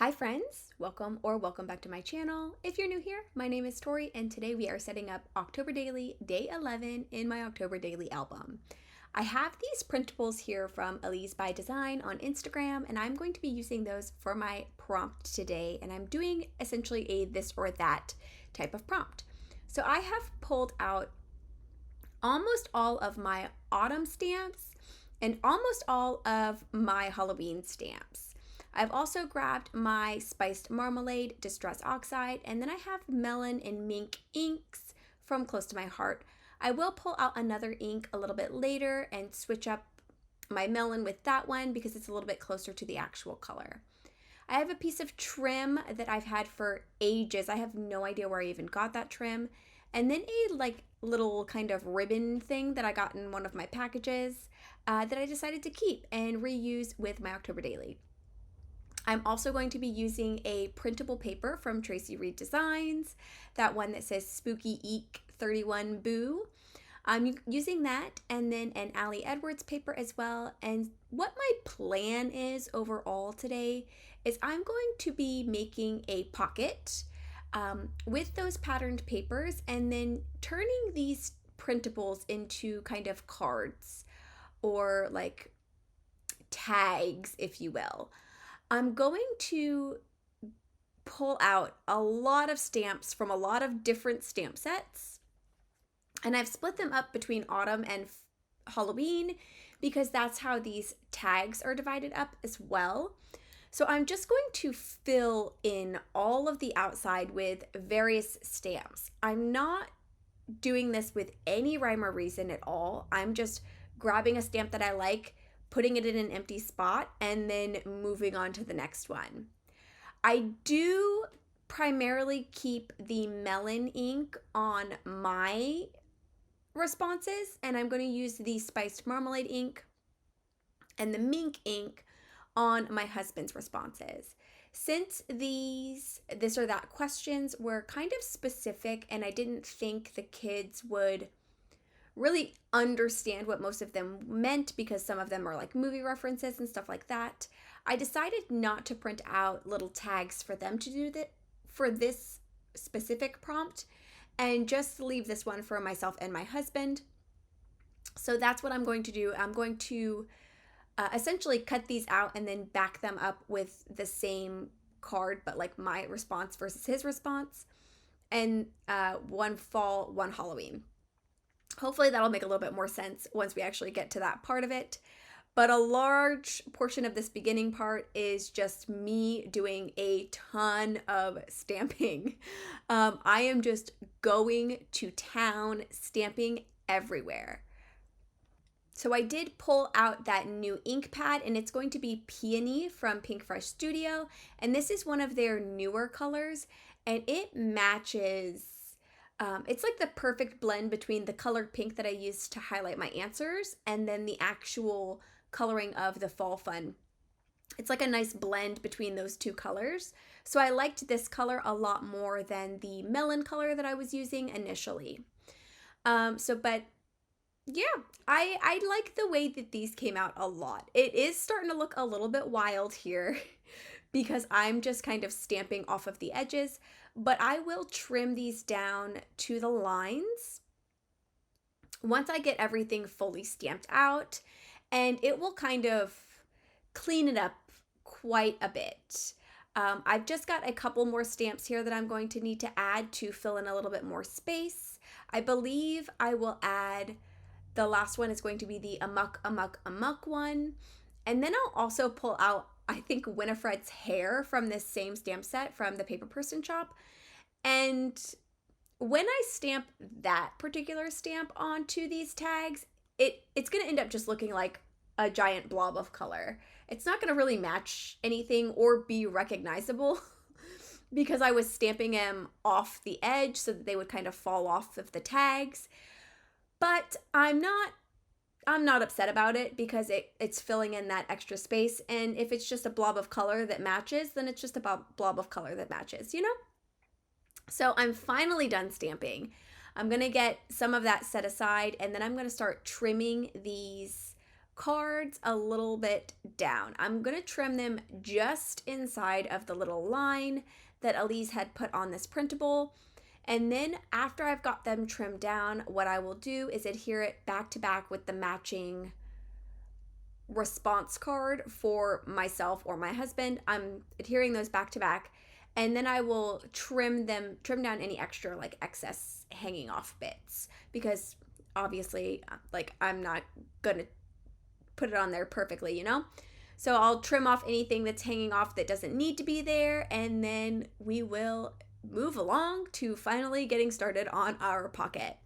Hi friends, welcome back to my channel. If you're new here, my name is Tori and today we are setting up October Daily Day 11 in my October Daily album. I have these printables here from Elise by Design on Instagram and I'm going to be using those for my prompt today, and I'm doing essentially a this or that type of prompt. So I have pulled out almost all of my autumn stamps and almost all of my Halloween stamps. I've also grabbed my spiced marmalade, distress oxide, and then I have melon and mink inks from Close to My Heart. I will pull out another ink a little bit later and switch up my melon with that one because it's a little bit closer to the actual color. I have a piece of trim that I've had for ages. I have no idea where I even got that trim. And then a little kind of ribbon thing that I got in one of my packages that I decided to keep and reuse with my October Daily. I'm also going to be using a printable paper from Tracy Reed Designs, that one that says Spooky Eek 31 Boo. I'm using that, and then an Allie Edwards paper as well. And what my plan is overall today is I'm going to be making a pocket with those patterned papers and then turning these printables into kind of cards or like tags, if you will. I'm going to pull out a lot of stamps from a lot of different stamp sets, and I've split them up between autumn and Halloween because that's how these tags are divided up as well. So I'm just going to fill in all of the outside with various stamps. I'm not doing this with any rhyme or reason at all. I'm just grabbing a stamp that I like, putting it in an empty spot, and then moving on to the next one. I do primarily keep the melon ink on my responses, and I'm going to use the spiced marmalade ink and the mink ink on my husband's responses. Since these this or that questions were kind of specific and I didn't think the kids would really understand what most of them meant because some of them are like movie references and stuff like that, I decided not to print out little tags for them to do that for this specific prompt and just leave this one for myself and my husband. So that's what I'm going to do. I'm going to essentially cut these out and then back them up with the same card, but like my response versus his response, and one fall, one Halloween. Hopefully that'll make a little bit more sense once we actually get to that part of it. But a large portion of this beginning part is just me doing a ton of stamping. I am just going to town, stamping everywhere. So I did pull out that new ink pad, and it's going to be Peony from Pink Fresh Studio. And this is one of their newer colors, and it matches. It's like the perfect blend between the colored pink that I used to highlight my answers and then the actual coloring of the fall fun. It's like a nice blend between those two colors. So I liked this color a lot more than the melon color that I was using initially. But yeah, I like the way that these came out a lot. It is starting to look a little bit wild here because I'm just kind of stamping off of the edges, but I will trim these down to the lines once I get everything fully stamped out, and it will kind of clean it up quite a bit. I've just got a couple more stamps here that I'm going to need to add to fill in a little bit more space. I believe I will add, the last one is going to be the Amok Amok Amok one, and then I'll also pull out, I think, Winifred's hair from this same stamp set from the Paper Person shop. And when I stamp that particular stamp onto these tags, it's going to end up just looking like a giant blob of color. It's not going to really match anything or be recognizable because I was stamping them off the edge so that they would kind of fall off of the tags. But I'm not upset about it because it's filling in that extra space, and if it's just a blob of color that matches, then it's just a blob of color that matches, you know? So I'm finally done stamping. I'm going to get some of that set aside, and then I'm going to start trimming these cards a little bit down. I'm going to trim them just inside of the little line that Elise had put on this printable. And then after I've got them trimmed down, what I will do is adhere it back to back with the matching response card for myself or my husband. I'm adhering those back to back, and then I will trim down any extra like excess hanging off bits, because obviously like I'm not gonna put it on there perfectly, you know? So I'll trim off anything that's hanging off that doesn't need to be there, and then we will move along to finally getting started on our pocket.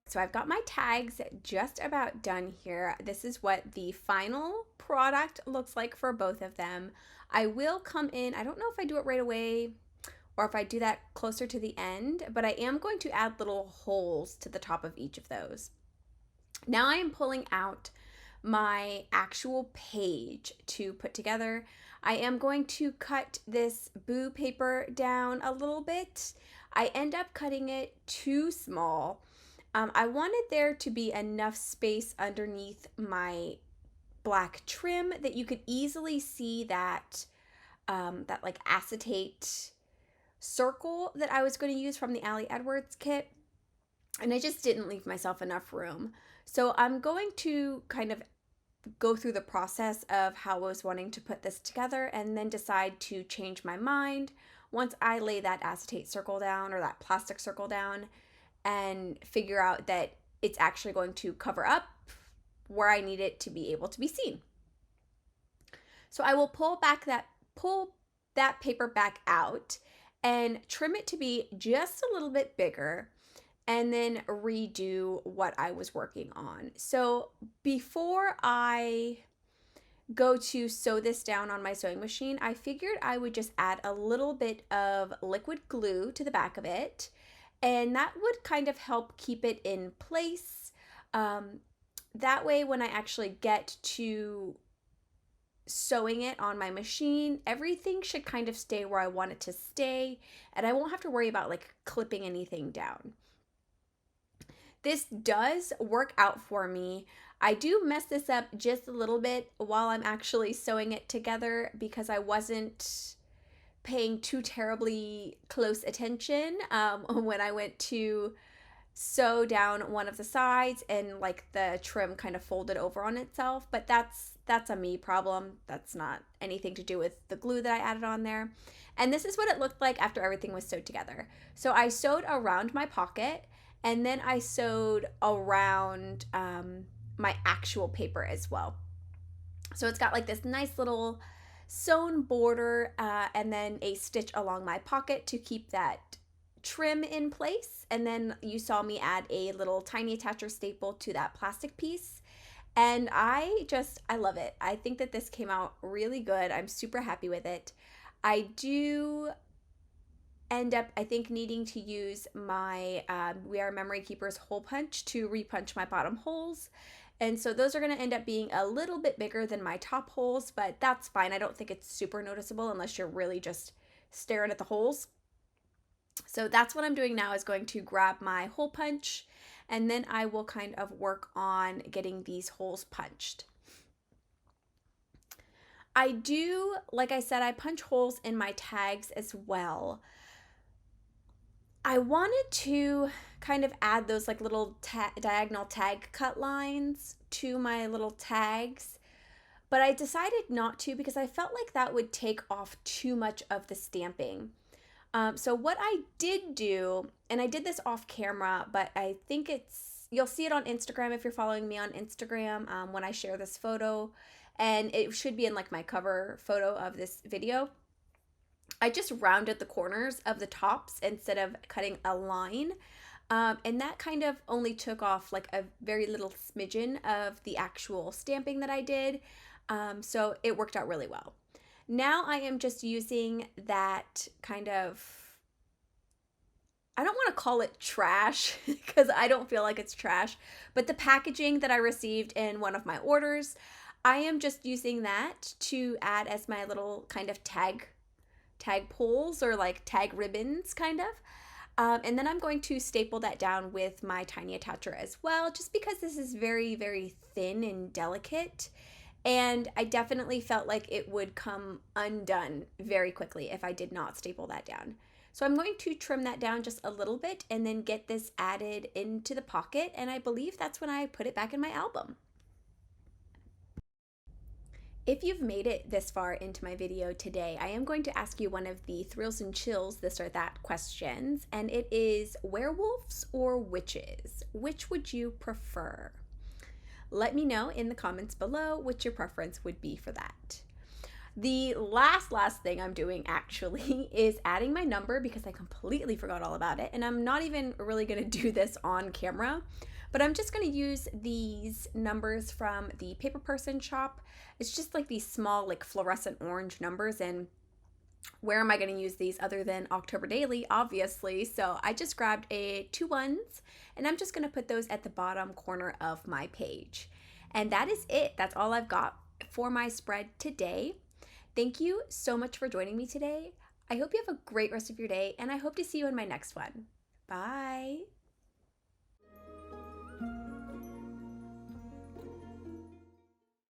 So I've got my tags just about done here. This is what the final product looks like for both of them. I will come in, I don't know if I do it right away or if I do that closer to the end, but I am going to add little holes to the top of each of those. Now I am pulling out my actual page to put together. I am going to cut this boo paper down a little bit. I end up cutting it too small. I wanted there to be enough space underneath my black trim that you could easily see that that like acetate circle that I was going to use from the Ali Edwards kit, and I just didn't leave myself enough room. So I'm going to kind of go through the process of how I was wanting to put this together, and then decide to change my mind once I lay that acetate circle down, or that plastic circle down, and figure out that it's actually going to cover up where I need it to be able to be seen. So I will pull that paper back out and trim it to be just a little bit bigger, and then redo what I was working on. So before I go to sew this down on my sewing machine, I figured I would just add a little bit of liquid glue to the back of it, and that would kind of help keep it in place. That way when I actually get to sewing it on my machine, everything should kind of stay where I want it to stay, and I won't have to worry about like clipping anything down. This does work out for me. I do mess this up just a little bit while I'm actually sewing it together, because I wasn't paying too terribly close attention when I went to sew down one of the sides, and like the trim kind of folded over on itself. But that's a me problem. That's not anything to do with the glue that I added on there. And this is what it looked like after everything was sewed together. So I sewed around my pocket, and then I sewed around my actual paper as well. So it's got like this nice little sewn border, and then a stitch along my pocket to keep that trim in place. And then you saw me add a little tiny attacher staple to that plastic piece, and I love it. I think that this came out really good. I'm super happy with it. I do end up, I think, needing to use my We Are Memory Keepers hole punch to repunch my bottom holes. And so those are going to end up being a little bit bigger than my top holes, but that's fine. I don't think it's super noticeable unless you're really just staring at the holes. So that's what I'm doing now, is going to grab my hole punch, and then I will kind of work on getting these holes punched. I do, like I said, I punch holes in my tags as well. I wanted to kind of add those like little diagonal tag cut lines to my little tags, but I decided not to because I felt like that would take off too much of the stamping. So what I did do, and I did this off camera, but I think you'll see it on Instagram if you're following me on Instagram when I share this photo, and it should be in like my cover photo of this video. I just rounded the corners of the tops instead of cutting a line. And that kind of only took off like a very little smidgen of the actual stamping that I did. So it worked out really well. Now I am just using that kind of, I don't want to call it trash because I don't feel like it's trash, but the packaging that I received in one of my orders, I am just using that to add as my little kind of tag pulls or like tag ribbons kind of. And then I'm going to staple that down with my tiny attacher as well, just because this is very, very thin and delicate. And I definitely felt like it would come undone very quickly if I did not staple that down. So I'm going to trim that down just a little bit and then get this added into the pocket. And I believe that's when I put it back in my album. If you've made it this far into my video today, I am going to ask you one of the thrills and chills this or that questions, and it is werewolves or witches? Which would you prefer? Let me know in the comments below what your preference would be for that. The last thing I'm doing actually is adding my number because I completely forgot all about it, and I'm not even really going to do this on camera. But I'm just going to use these numbers from the Paper Person shop. It's just like these small, like fluorescent orange numbers. And where am I going to use these other than October Daily, obviously? So I just grabbed two ones, and I'm just going to put those at the bottom corner of my page. And that is it. That's all I've got for my spread today. Thank you so much for joining me today. I hope you have a great rest of your day, and I hope to see you in my next one. Bye.